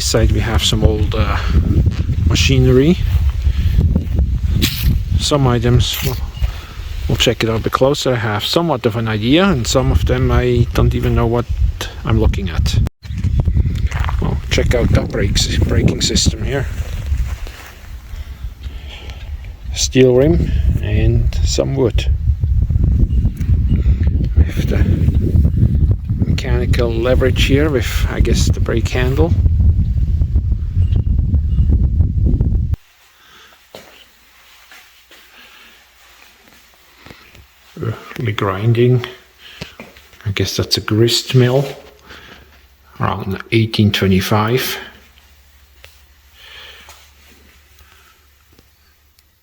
this side we have some old machinery. Some items, we'll check it out a bit closer. I have somewhat of an idea, and some of them I don't even know what I'm looking at. Well, check out that braking system here. Steel rim and some wood. With the mechanical leverage here with, I guess, the brake handle. Early grinding. I guess that's a grist mill. Around 1825.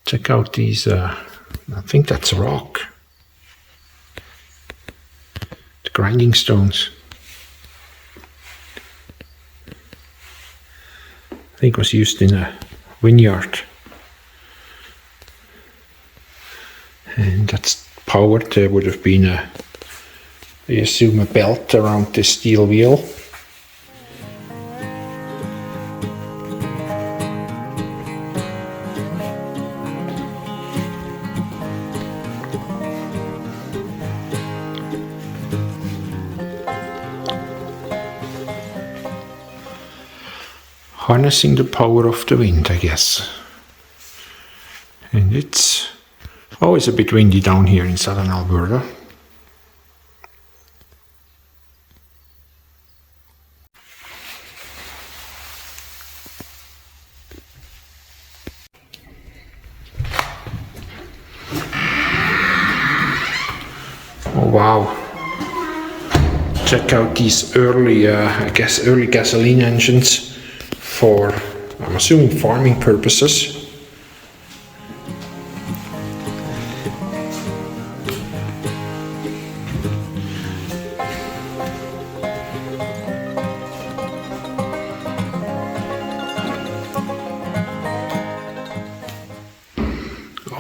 Check out these, I think that's rock. The grinding stones. I think it was used in a vineyard. And that's powered. There would have been I assume a belt around the steel wheel. Harnessing the power of the wind, I guess. And it's always a bit windy down here in southern Alberta. Oh wow. Check out these early, I guess early gasoline engines for, I'm assuming, farming purposes.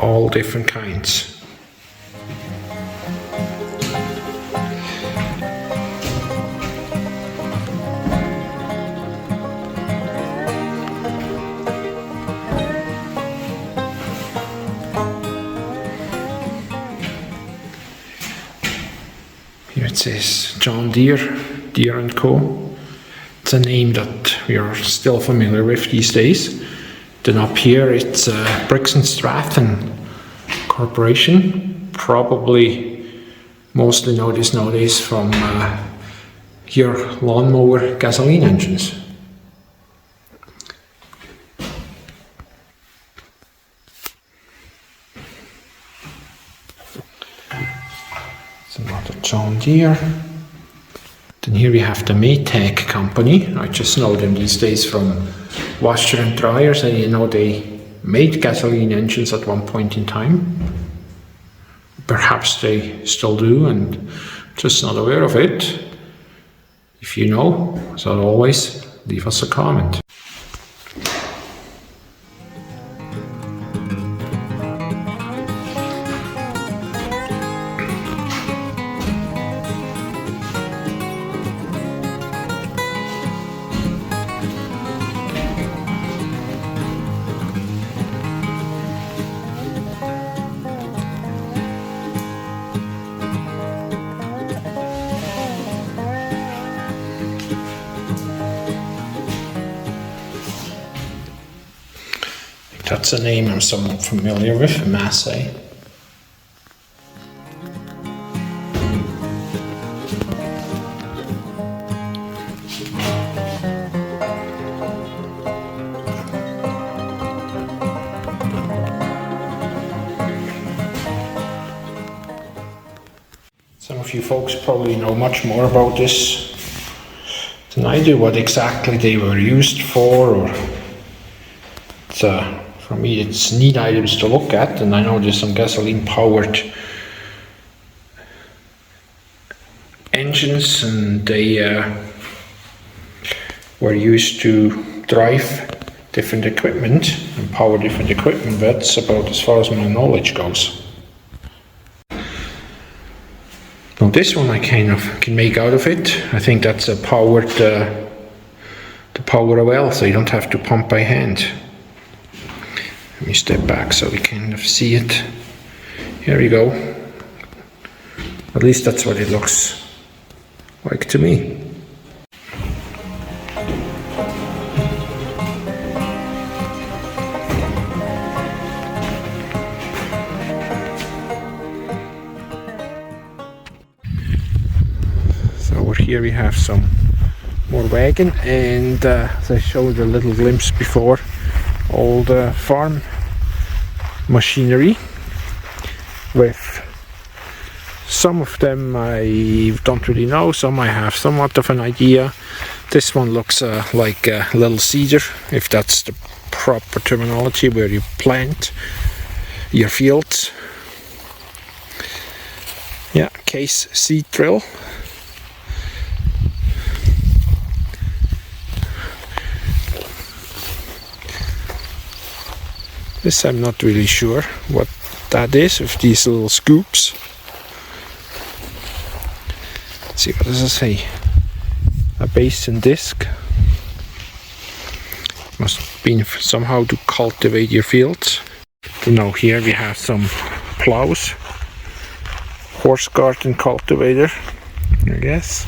All different kinds. Here it says John Deere, Deere & Co. It's a name that we are still familiar with these days. Then up here it's Briggs & Stratton Corporation. Probably mostly know this nowadays from here lawnmower gasoline engines. It's another John Deere. Then here we have the Maytag company. I just know them these days from washer and dryers, and you know they made gasoline engines at one point in time. Perhaps they still do and just not aware of it. If you know, as always, leave us a comment. That's a name I'm somewhat familiar with, Massey. Some of you folks probably know much more about this than I do, what exactly they were used for, or it's for me, it's neat items to look at, and I know there's some gasoline-powered engines, and they were used to drive different equipment and power different equipment. That's about as far as my knowledge goes. Now this one I kind of can make out of it. I think that's a powered power a well, so you don't have to pump by hand. Let me step back so we kind of see it. Here we go. At least that's what it looks like to me. So over here we have some more wagon, and as I showed a little glimpse before, all the farm machinery, with some of them I don't really know, some I have somewhat of an idea. This one looks like a little seeder, if that's the proper terminology, where you plant your fields. Yeah, Kass seed drill. This I'm not really sure what that is, with these little scoops. Let's see, what does it say? A basin disc. Must have been somehow to cultivate your fields. You know, here we have some plows. Horse garden cultivator, I guess.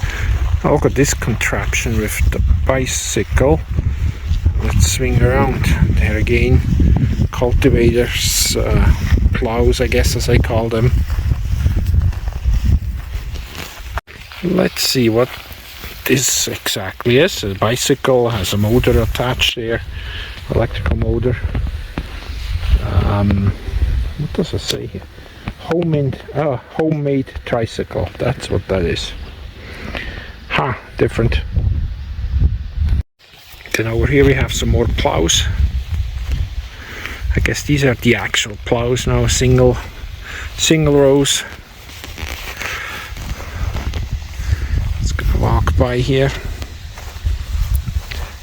Oh, look at this contraption with the bicycle. Let's swing around. There again, cultivators, plows, I guess, as I call them. Let's see what this exactly is. The bicycle has a motor attached there, electrical motor. What does it say here? Homemade tricycle. That's what that is. Different. Then over here we have some more plows. I guess these are the actual plows now, single rows. Just gonna walk by here.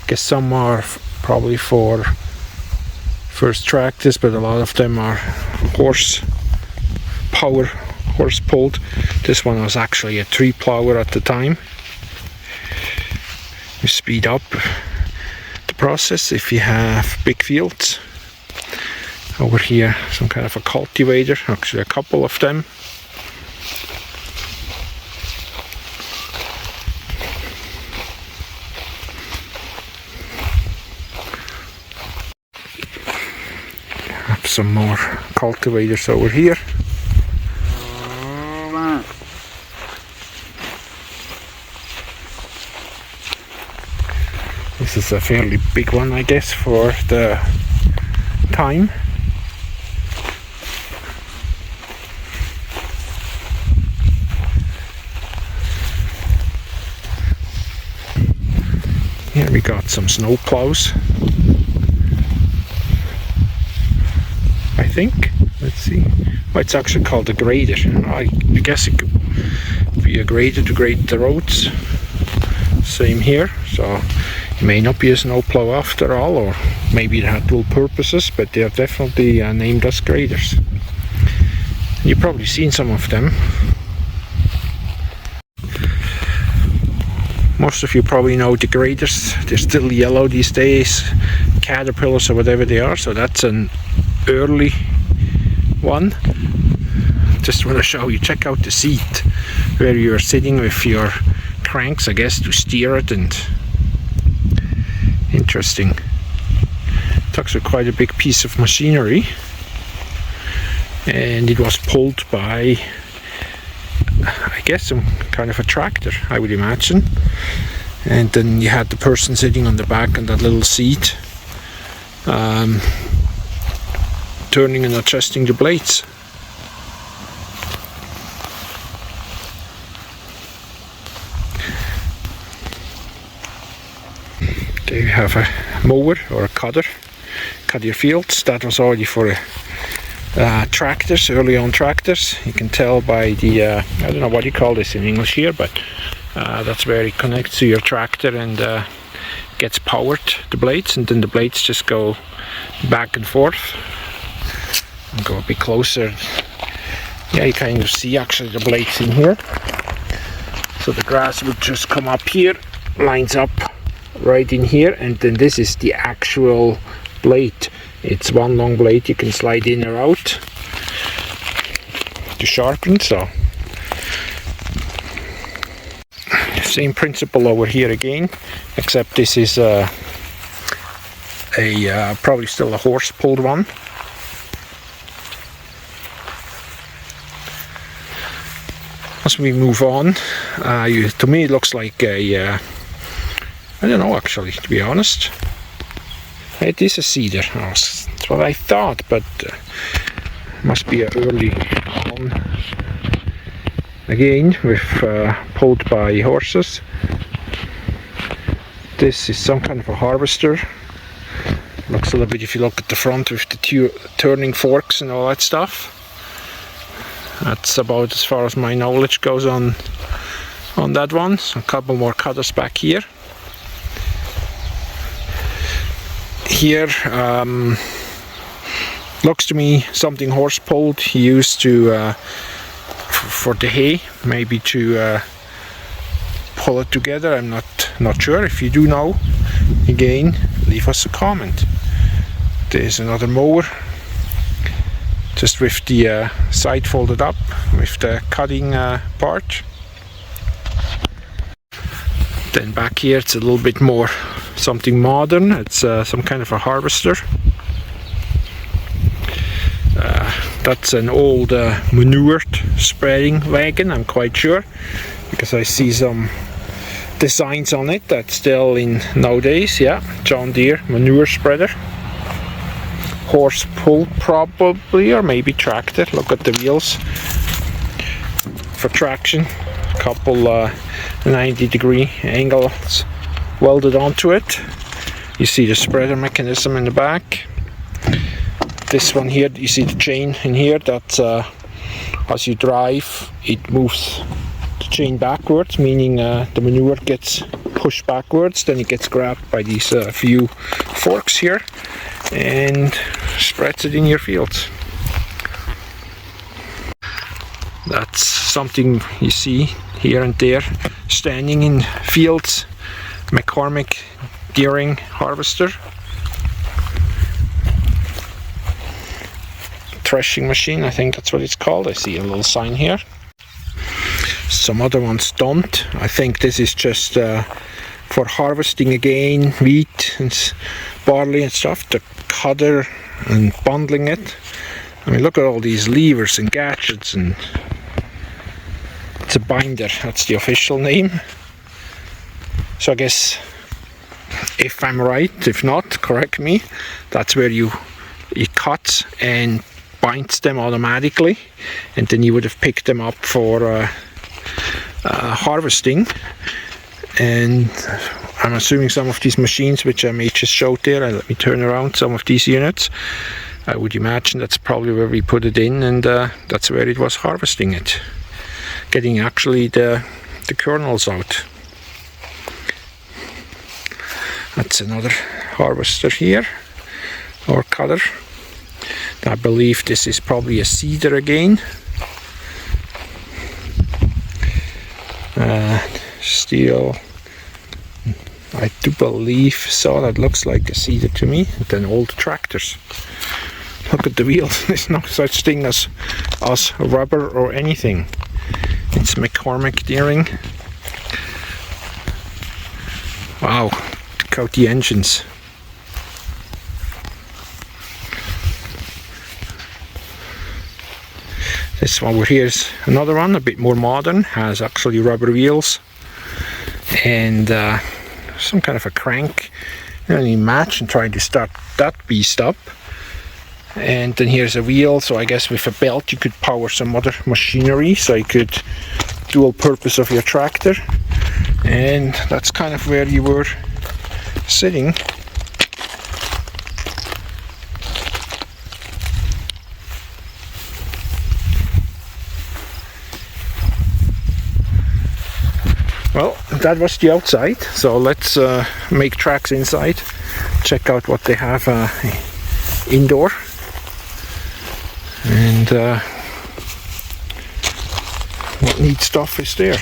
I guess some are probably for first tractors, but a lot of them are horse pulled. This one was actually a tree plower at the time. You speed up the process if you have big fields. Over here, some kind of a cultivator, actually a couple of them. Have some more cultivators over here. This is a fairly big one, I guess, for the time. Here we got some snow plows, I think. Let's see. Oh, it's actually called a grader. I guess it could be a grader to grade the roads. Same here. So it may not be a snow plow after all, or maybe it had dual purposes, but they are definitely named as graders. You've probably seen some of them. Most of you probably know the graders. They're still yellow these days, caterpillars or whatever they are, so that's an early one. Just want to show you, check out the seat where you're sitting with your cranks, I guess, to steer it. And interesting. It's actually quite a big piece of machinery, and it was pulled by, I guess, some kind of a tractor, I would imagine. And then you had the person sitting on the back on that little seat, turning and adjusting the blades. There you have a mower or a cutter, cut your fields. That was already for tractors, early on tractors. You can tell by the, I don't know what you call this in English here, but that's where it connects to your tractor and gets powered, the blades, and then the blades just go back and forth. And go a bit closer. Yeah, you kind of see actually the blades in here. So the grass would just come up here, lines up right in here, and then this is the actual blade. It's one long blade you can slide in or out to sharpen. So same principle over here again, except this is probably still a horse pulled one. As we move on, to me it looks like a I don't know, actually, to be honest. It is a cedar. That's what I thought, but must be an early on. Again, with pulled by horses. This is some kind of a harvester. Looks a little bit, if you look at the front with the turning forks and all that stuff. That's about as far as my knowledge goes on that one. So a couple more cutters back here. Here looks to me something horse pulled, used to for the hay, maybe to pull it together. I'm not sure. If you do know, again, leave us a comment. There's another mower, just with the side folded up with the cutting part. Then back here it's a little bit more something modern. It's some kind of a harvester. That's an old manured spreading wagon, I'm quite sure, because I see some designs on it that's still in nowadays. Yeah, John Deere manure spreader. Horse pulled probably, or maybe tractor. Look at the wheels for traction. A couple 90-degree angles welded onto it. You see the spreader mechanism in the back. This one here, you see the chain in here, that as you drive it moves the chain backwards, meaning the manure gets pushed backwards, then it gets grabbed by these few forks here and spreads it in your fields. That's something you see here and there standing in fields. McCormick Deering harvester. Threshing machine, I think that's what it's called. I see a little sign here. Some other ones don't. I think this is just for harvesting again, wheat and barley and stuff, the cutter and bundling it. I mean, look at all these levers and gadgets, and it's a binder, that's the official name. So I guess, if I'm right, if not, correct me, that's where it cuts and binds them automatically, and then you would have picked them up for harvesting. And I'm assuming some of these machines, which I may just showed there, and let me turn around some of these units, I would imagine that's probably where we put it in, and that's where it was harvesting it, getting actually the kernels out. That's another harvester here, or cutter. I believe this is probably a seeder again. Steel, I do believe so. That looks like a seeder to me. And then old tractors. Look at the wheels. There's no such thing as rubber or anything. It's McCormick Deering. Wow, check out the engines. This one over here is another one, a bit more modern, has actually rubber wheels and some kind of a crank. You match and try to start that beast up. And then here's a wheel, so I guess with a belt you could power some other machinery, so you could dual purpose of your tractor. And that's kind of where you were sitting. Well, that was the outside, so let's make tracks inside, check out what they have indoor, and what neat stuff is there.